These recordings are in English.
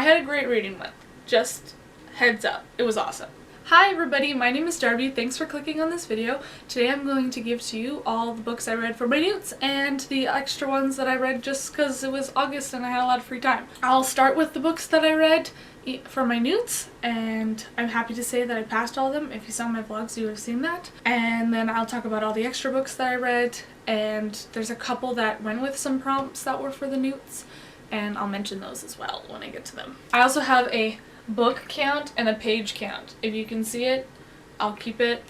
had a great reading month. Just heads up, it was awesome. Hi everybody, my name is Darby. Thanks for clicking on this video. Today I'm going to give to you all the books I read for my Newts and the extra ones that I read just because it was August and I had a lot of free time. I'll start with the books that I read for my Newts, and I'm happy to say that I passed all of them. If you saw my vlogs, you would have seen that. And then I'll talk about all the extra books that I read, and there's a couple that went with some prompts that were for the Newts, and I'll mention those as well when I get to them. I also have a book count and a page count. If you can see it, I'll keep it.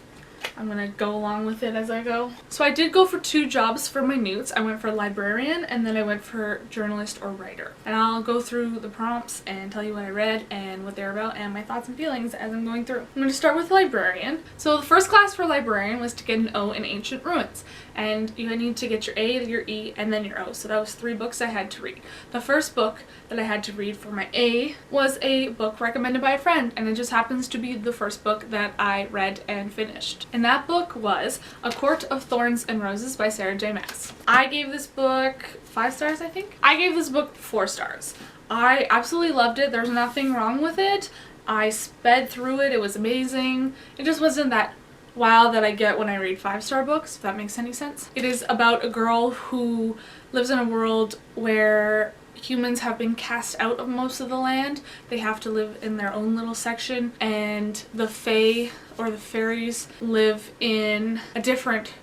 I'm gonna go along with it as I go. So I did go for 2 jobs for my Newts. I went for librarian and then I went for journalist or writer. And I'll go through the prompts and tell you what I read and what they're about and my thoughts and feelings as I'm going through. I'm gonna start with librarian. So the first class for librarian was to get an O in ancient ruins. And you need to get your A, your E, and then your O. So that was 3 books I had to read. The first book that I had to read for my A was a book recommended by a friend, and it just happens to be the first book that I read and finished. And that book was A Court of Thorns and Roses by Sarah J. Maas. I gave this book 5 stars, I think? I gave this book 4 stars. I absolutely loved it. There's nothing wrong with it. I sped through it. It was amazing. It just wasn't that wow that I get when I read 5-star books, if that makes any sense. It is about a girl who lives in a world where humans have been cast out of most of the land. They have to live in their own little section, and the fae or the fairies live in a different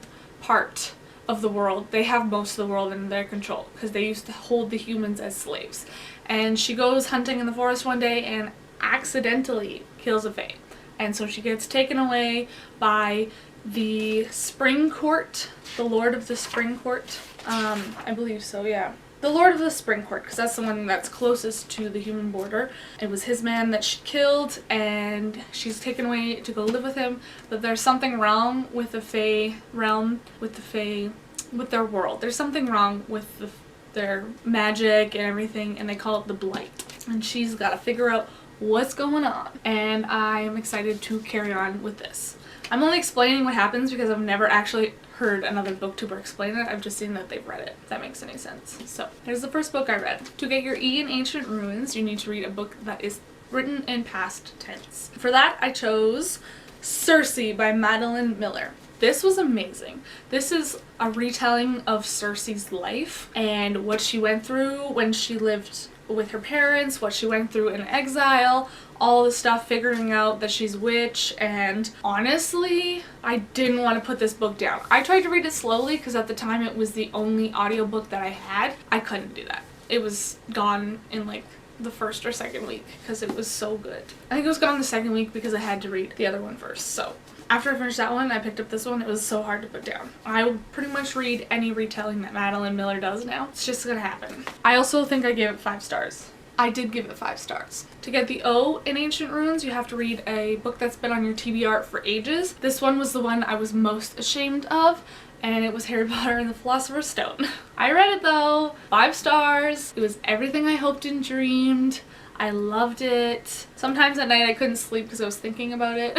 part of the world. They have most of the world in their control because they used to hold the humans as slaves. And she goes hunting in the forest one day and accidentally kills a fae. And so she gets taken away by the Spring Court, the Lord of the Spring Court. I believe so, yeah. The Lord of the Spring Court, because that's the one that's closest to the human border. It was his man that she killed, and she's taken away to go live with him. But there's something wrong with the fae realm, with the fae, with their world. There's something wrong with their magic and everything, and they call it the Blight. And she's got to figure out what's going on, and I'm excited to carry on with this. I'm only explaining what happens because I've never actually heard another booktuber explain it. I've just seen that they've read it, if that makes any sense. So here's the first book I read. To get your E in ancient ruins, you need to read a book that is written in past tense. For that, I chose Circe by Madeline Miller. This was amazing. This is a retelling of Circe's life and what she went through when she lived with her parents, what she went through in exile, all the stuff, figuring out that she's a witch. And honestly, I didn't want to put this book down. I tried to read it slowly because at the time it was the only audiobook that I had. I couldn't do that. It was gone in like the first or second week because it was so good. I think it was gone the second week because I had to read the other one first. So after I finished that one, I picked up this one. It was so hard to put down. I will pretty much read any retelling that Madeline Miller does now. It's just gonna happen. I also think I gave it 5 stars. I did give it 5 stars. To get the O in Ancient Ruins, you have to read a book that's been on your TBR for ages. This one was the one I was most ashamed of, and it was Harry Potter and the Philosopher's Stone. I read it though. 5 stars. It was everything I hoped and dreamed. I loved it. Sometimes at night I couldn't sleep because I was thinking about it.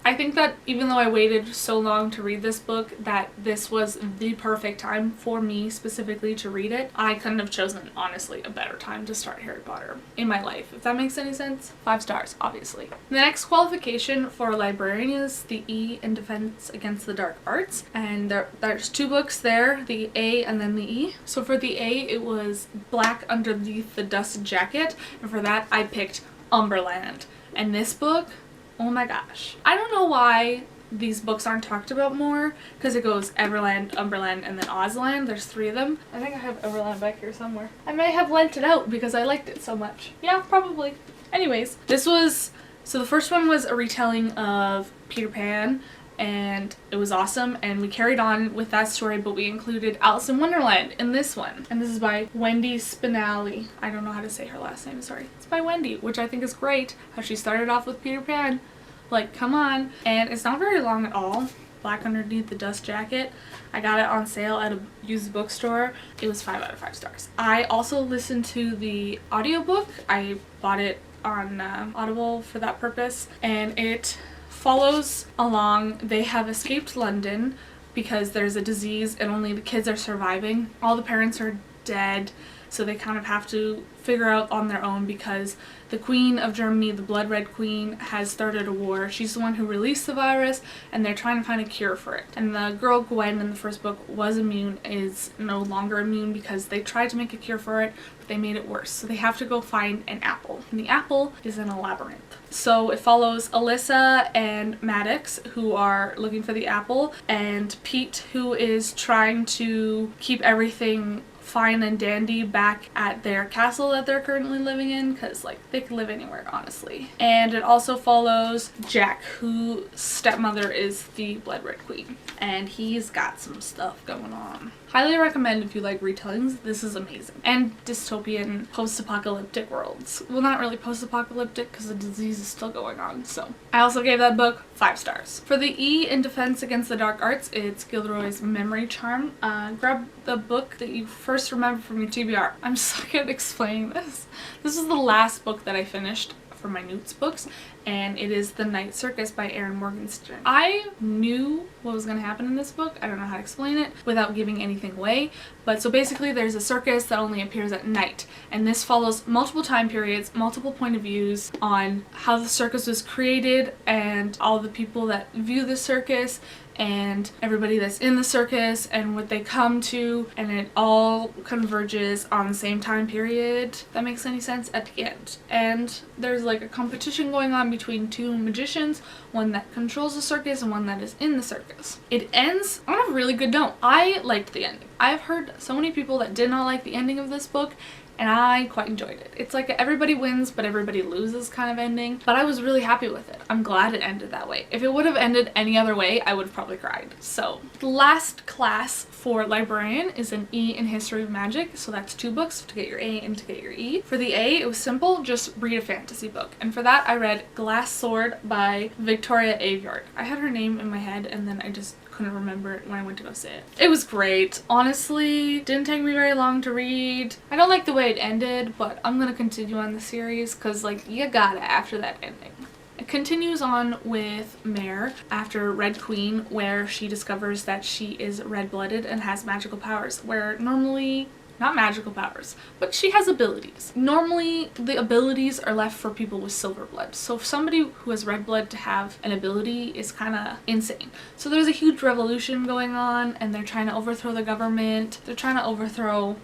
I think that even though I waited so long to read this book, that this was the perfect time for me specifically to read it. I couldn't have chosen, honestly, a better time to start Harry Potter in my life, if that makes any sense. 5 stars, obviously. The next qualification for a librarian is the E in Defense Against the Dark Arts, and there's 2 books there, the A and then the E. So for the A, it was Black Underneath the Dust Jacket, and for that I picked Umberland. And this book, oh my gosh. I don't know why these books aren't talked about more, because it goes Everland, Umberland, and then Ozland. There's 3 of them. I think I have Everland back here somewhere. I may have lent it out because I liked it so much. Yeah, probably. Anyways, so the first one was a retelling of Peter Pan, and it was awesome, and we carried on with that story, but we included Alice in Wonderland in this one. And this is by Wendy Spinelli. I don't know how to say her last name, sorry. It's by Wendy, which I think is great, how she started off with Peter Pan. Like, come on. And it's not very long at all. Black Underneath the Dust Jacket. I got it on sale at a used bookstore. It was 5 out of 5 stars. I also listened to the audiobook. I bought it on Audible for that purpose, and it follows along. They have escaped London because there's a disease and only the kids are surviving. All the parents are dead, so they kind of have to figure out on their own because the Queen of Germany, the Blood Red Queen, has started a war. She's the one who released the virus, and they're trying to find a cure for it. And the girl Gwen in the first book was immune, is no longer immune because they tried to make a cure for it, but they made it worse. So they have to go find an apple, and the apple is in a labyrinth. So it follows Alyssa and Maddox, who are looking for the apple, and Pete, who is trying to keep everything fine and dandy back at their castle that they're currently living in, because like they could live anywhere, honestly. And it also follows Jack, whose stepmother is the Blood Red Queen, and he's got some stuff going on. Highly recommend if you like retellings. This is amazing. And dystopian post-apocalyptic worlds. Well, not really post-apocalyptic because the disease is still going on. So I also gave that book 5 stars. For the E in Defense Against the Dark Arts, it's Gilderoy's Memory Charm. Grab the book that you first remember from your TBR. I'm suck at explaining this. This is the last book that I finished for my Newts books, and it is The Night Circus by Erin Morgenstern. I knew what was going to happen in this book. I don't know how to explain it without giving anything away, but so basically there's a circus that only appears at night, and this follows multiple time periods, multiple point of views on how the circus was created and all the people that view the circus and everybody that's in the circus and what they come to, and it all converges on the same time period. If that makes any sense, at the end. And there's like a competition going on between 2 magicians, one that controls the circus and one that is in the circus. It ends on a really good note. I liked the ending. I've heard so many people that did not like the ending of this book, and I quite enjoyed it. It's like a everybody wins but everybody loses kind of ending, but I was really happy with it. I'm glad it ended that way. If it would have ended any other way, I would have probably cried. So the last class for Librarian is an E in History of Magic, so that's 2 books to get your A and to get your E. For the A, it was simple, just read a fantasy book, and for that I read Glass Sword by Victoria Aveyard. I had her name in my head and then I just couldn't remember it when I went to go say it. It was great. Honestly, didn't take me very long to read. I don't like the way it ended, but I'm gonna continue on the series because like you gotta after that ending. It continues on with Mare after Red Queen, where she discovers that she is red-blooded and has magical powers, where normally not magical powers, but she has abilities. Normally, the abilities are left for people with silver blood. So if somebody who has red blood to have an ability is kind of insane. So there's a huge revolution going on, and they're trying to overthrow the government. They're trying to overthrow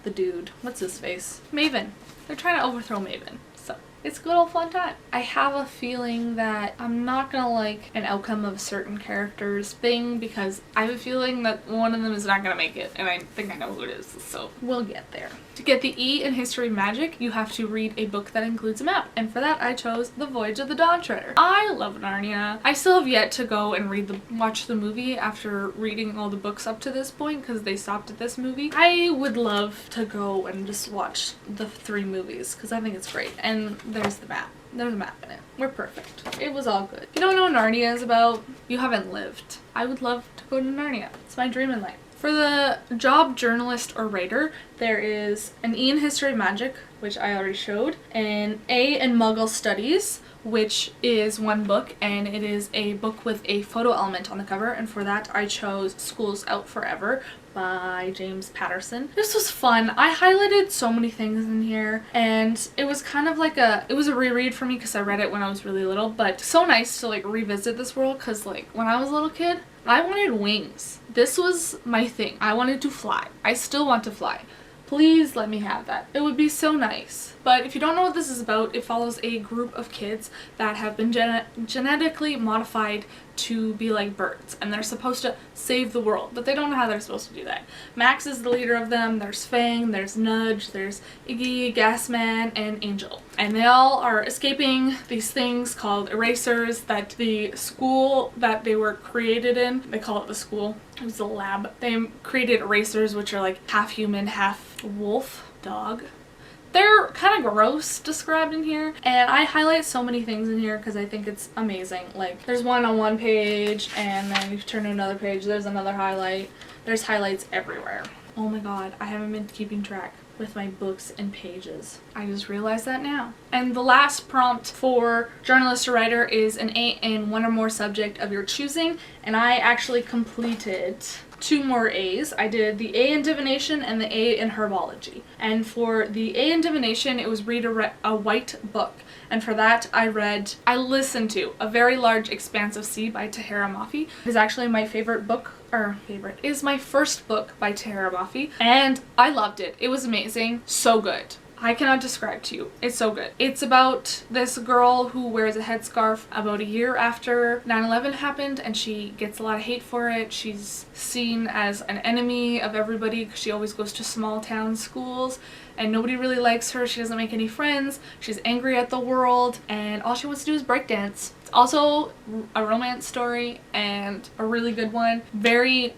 the dude. What's his face? Maven. They're trying to overthrow Maven. So it's a good old fun time. I have a feeling that I'm not gonna like an outcome of a certain character's thing because I have a feeling that one of them is not gonna make it, and I think I know who it is, so we'll get there. To get the E in History of Magic, you have to read a book that includes a map, and for that I chose The Voyage of the Dawn Treader. I love Narnia. I still have yet to go and watch the movie after reading all the books up to this point because they stopped at this movie. I would love to go and just watch the 3 movies because I think it's great, and there's the map. There's a map in it. We're perfect. It was all good. If you don't know what Narnia is about, you haven't lived. I would love to go to Narnia. It's my dream in life. For the job journalist or writer, there is an E in History of Magic, which I already showed, an A in Muggle Studies, which is 1 book, and it is a book with a photo element on the cover, and for that I chose School's Out Forever by James Patterson. This was fun. I highlighted so many things in here, and it was kind of like it was a reread for me because I read it when I was really little, but so nice to like revisit this world because like when I was a little kid, I wanted wings. This was my thing. I wanted to fly. I still want to fly. Please let me have that. It would be so nice. But if you don't know what this is about, it follows a group of kids that have been genetically modified to be like birds, and they're supposed to save the world, but they don't know how they're supposed to do that. Max is the leader of them. There's Fang, there's Nudge, there's Iggy, Gasman, and Angel. And they all are escaping these things called erasers that the school that they were created in, they call it the school, it was a lab. They created erasers which are like half human, half wolf, dog. They're kind of gross described in here, and I highlight so many things in here because I think it's amazing. Like there's one on one page, and then you turn to another page, there's another highlight. There's highlights everywhere. Oh my god, I haven't been keeping track. with my books and pages. I just realized that now. And the last prompt for journalist or writer is an A in one or more subject of your choosing, and I actually completed 2 more A's. I did the A in divination and the A in herbology. And for the A in divination, it was read a white book. And for that, I listened to A Very Large Expanse of Sea by Tahereh Mafi. It is actually my favorite book, it is my first book by Tahereh Mafi, and I loved it. It was amazing. So good. I cannot describe to you. It's so good. It's about this girl who wears a headscarf about a year after 9/11 happened, and she gets a lot of hate for it. She's seen as an enemy of everybody because she always goes to small town schools and nobody really likes her. She doesn't make any friends. She's angry at the world, and all she wants to do is break dance. It's also a romance story and a really good one. Very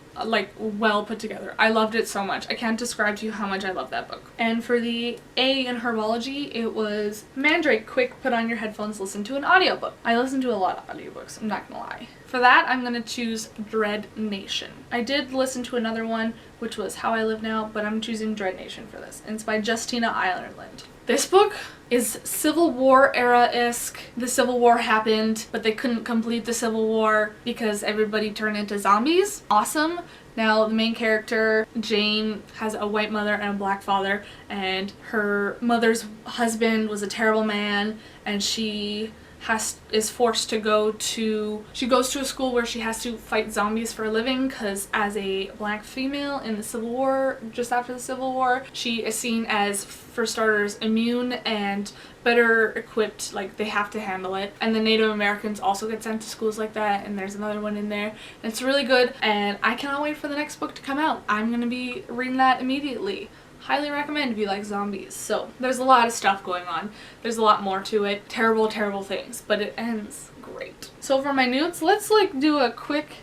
well put together. I loved it so much. I can't describe to you how much I love that book. And for the A in herbology, it was Mandrake, quick, put on your headphones, listen to an audiobook. I listen to a lot of audiobooks, I'm not gonna lie. For that, I'm gonna choose Dread Nation. I did listen to another one, which was How I Live Now, but I'm choosing Dread Nation for this. And it's by Justina Ireland. This book is Civil War era-esque. The Civil War happened, but they couldn't complete the Civil War because everybody turned into zombies. Awesome. Now, the main character, Jane, has a white mother and a black father, and her mother's husband was a terrible man, and she is forced to go to a school where she has to fight zombies for a living, because as a black female in the Civil War, just after the Civil War, she is seen as, for starters, immune and better equipped, like they have to handle it. And the Native Americans also get sent to schools like that, and there's another one in there. And it's really good, and I cannot wait for the next book to come out. I'm gonna be reading that immediately. Highly recommend if you like zombies. So there's a lot of stuff going on. There's a lot more to it. Terrible, terrible things, but it ends great. So for my Newts, let's do a quick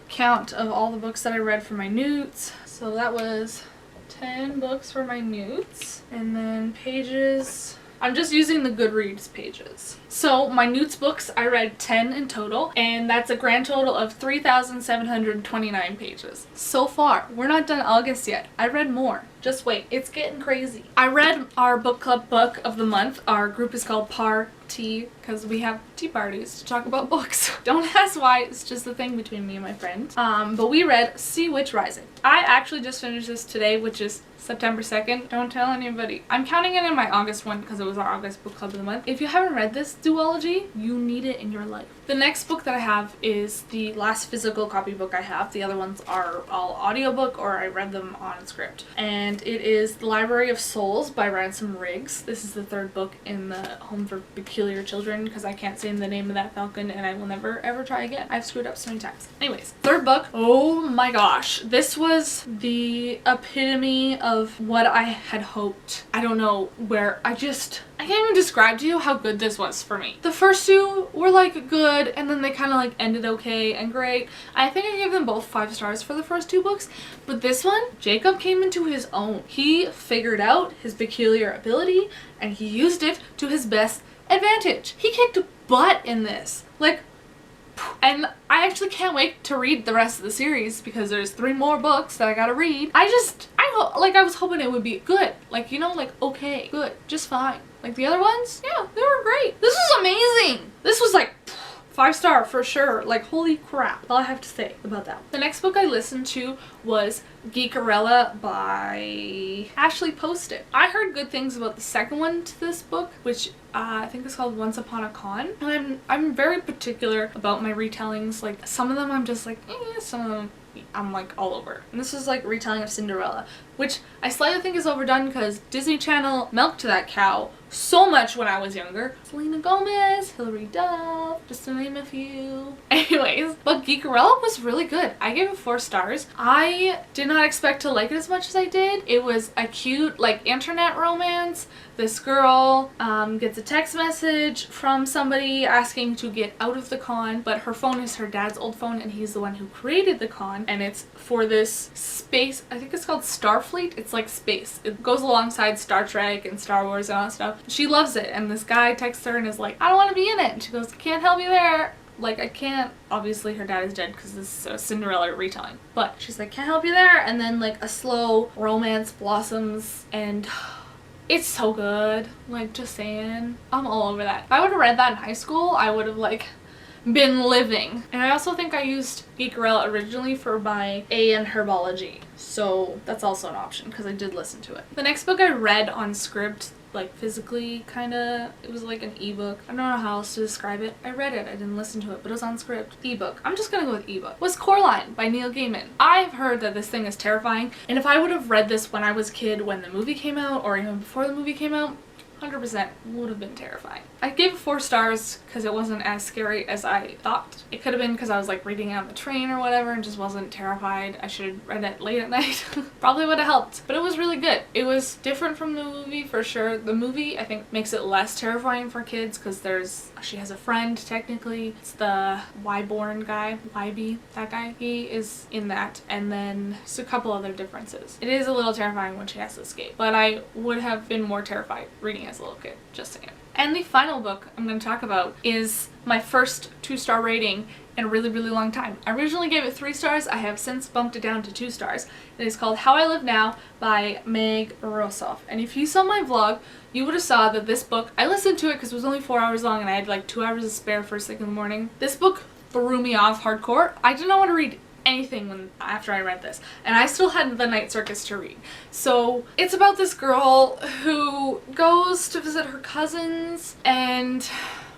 count of all the books that I read for my Newts. So that was 10 books for my Newts, and then pages. I'm just using the Goodreads pages. So my Newts books, I read 10 in total, and that's a grand total of 3,729 pages. So far, we're not done August yet. I read more. Just wait, it's getting crazy. I read our book club book of the month. Our group is called Party, because we have tea parties to talk about books. Don't ask why, it's just a thing between me and my friend. But we read Sea Witch Rising. I actually just finished this today, which is September 2nd. Don't tell anybody. I'm counting it in my August one because it was our August book club of the month. If you haven't read this duology, you need it in your life. The next book that I have is the last physical copybook I have. The other ones are all audiobook, or I read them on script. And it is The Library of Souls by Ransom Riggs. This is the 3rd book in the Home for Peculiar Children, because I can't say the name of that falcon and I will never ever try again. I've screwed up so many times. Anyways, 3rd book. Oh my gosh. This was the epitome of what I had hoped. I don't know where, I can't even describe to you how good this was for me. The first 2 were good, and then they kind of ended okay and great. I think I gave them both 5 stars for the first 2 books, but this one, Jacob came into his own. He figured out his peculiar ability and he used it to his best advantage. He kicked butt in this. And I actually can't wait to read the rest of the series because there's 3 more books that I gotta read. I was hoping it would be good. Okay, good, just fine. The other ones, yeah, they were great. This was amazing. This was 5-star for sure. Holy crap. That's all I have to say about that. The next book I listened to was Geekerella by Ashley Posted. I heard good things about the second one to this book, which I think is called Once Upon a Con. And I'm very particular about my retellings. Some of them I'm just some of them I'm all over. And this is retelling of Cinderella, which I slightly think is overdone because Disney Channel milked that cow so much when I was younger. Selena Gomez, Hilary Duff, just to name a few. Anyways, but Geekerella was really good. I gave it 4 stars. I did not expect to like it as much as I did. It was a cute internet romance. This girl gets a text message from somebody asking to get out of the con, but her phone is her dad's old phone and he's the one who created the con, and it's for this space, I think it's called Starfleet. It's space. It goes alongside Star Trek and Star Wars and all that stuff. She loves it, and this guy texts her and is I don't want to be in it. And she goes, can't help you there. Like, I can't, obviously her dad is dead because this is a Cinderella retelling, but she's like, can't help you there, and then like a slow romance blossoms, and it's so good. Like, just saying, I'm all over that. If I would have read that in high school, I would have like been living. And I also think I used Geekerella originally for my A in herbology, so that's also an option because I did listen to it. The next book I read on script, like physically, kinda, it was like an ebook. I don't know how else to describe it. I read it, I didn't listen to it, but it was on script. Ebook. I'm just gonna go with ebook. Was Coraline by Neil Gaiman. I've heard that this thing is terrifying, and if I would have read this when I was a kid, when the movie came out, or even before the movie came out, 100% would have been terrifying. I gave it 4 stars because it wasn't as scary as I thought. It could have been because I was like reading it on the train or whatever and just wasn't terrified. I should have read it late at night. Probably would have helped, but it was really good. It was different from the movie for sure. The movie, I think, makes it less terrifying for kids because she has a friend technically. It's the Wyborn guy, Wybe, that guy. He is in that, and then just a couple other differences. It is a little terrifying when she has to escape, but I would have been more terrified reading it as a little kid, just saying. And the final book I'm going to talk about is my first 2-star rating in a really, really long time. I originally gave it 3 stars. I have since bumped it down to 2 stars. It is called How I Live Now by Meg Rosoff. And if you saw my vlog, you would have saw that this book, I listened to it because it was only 4 hours long and I had like 2 hours to spare first thing in the morning. This book threw me off hardcore. I did not want to read anything after I read this, and I still had The Night Circus to read. So it's about this girl who goes to visit her cousins, and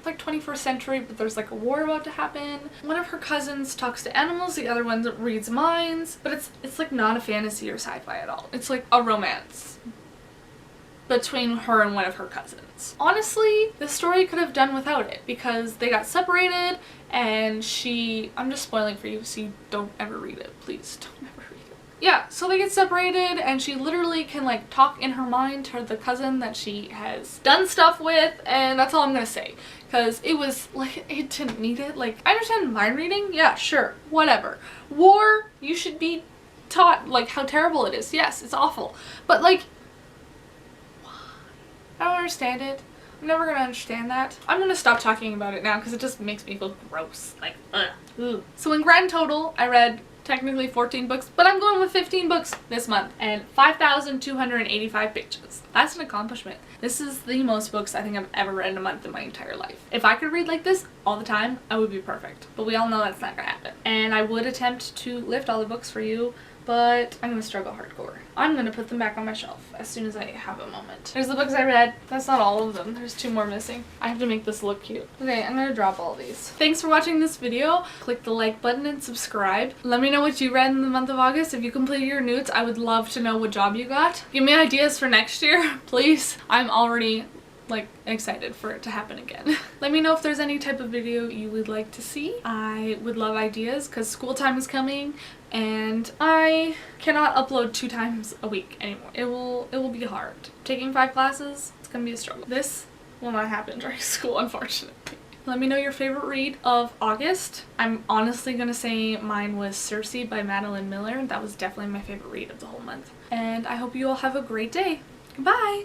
like 21st century, but there's like a war about to happen. One of her cousins talks to animals, the other one reads minds, but it's like not a fantasy or sci-fi at all. It's like a romance between her and one of her cousins. Honestly, the story could have done without it because they got separated, and I'm just spoiling for you so you don't ever read it. Please don't ever read it. Yeah, so they get separated and she literally can like talk in her mind to the cousin that she has done stuff with, and that's all I'm gonna say. Because it was like, it didn't need it. Like, I understand mind reading, yeah, sure, whatever. War, you should be taught like how terrible it is. Yes, it's awful. But like, I don't understand it. I'm never gonna understand that. I'm gonna stop talking about it now because it just makes me feel gross. Like, ugh. Ugh. So in grand total, I read technically 14 books, but I'm going with 15 books this month and 5,285 pages. That's an accomplishment. This is the most books I think I've ever read in a month in my entire life. If I could read like this all the time, I would be perfect. But we all know that's not gonna happen. And I would attempt to lift all the books for you, but I'm gonna struggle hardcore. I'm gonna put them back on my shelf as soon as I have a moment. There's the books I read. That's not all of them. There's 2 more missing. I have to make this look cute. Okay, I'm gonna drop all these. Thanks for watching this video. Click the like button and subscribe. Let me know what you read in the month of August. If you completed your Newts, I would love to know what job you got. Give me ideas for next year, please. I'm already like excited for it to happen again. Let me know if there's any type of video you would like to see. I would love ideas because school time is coming and I cannot upload 2 times a week anymore. It will be hard. Taking 5 classes, it's gonna be a struggle. This will not happen during school, unfortunately. Let me know your favorite read of August. I'm honestly gonna say mine was Circe by Madeline Miller. That was definitely my favorite read of the whole month. And I hope you all have a great day. Goodbye!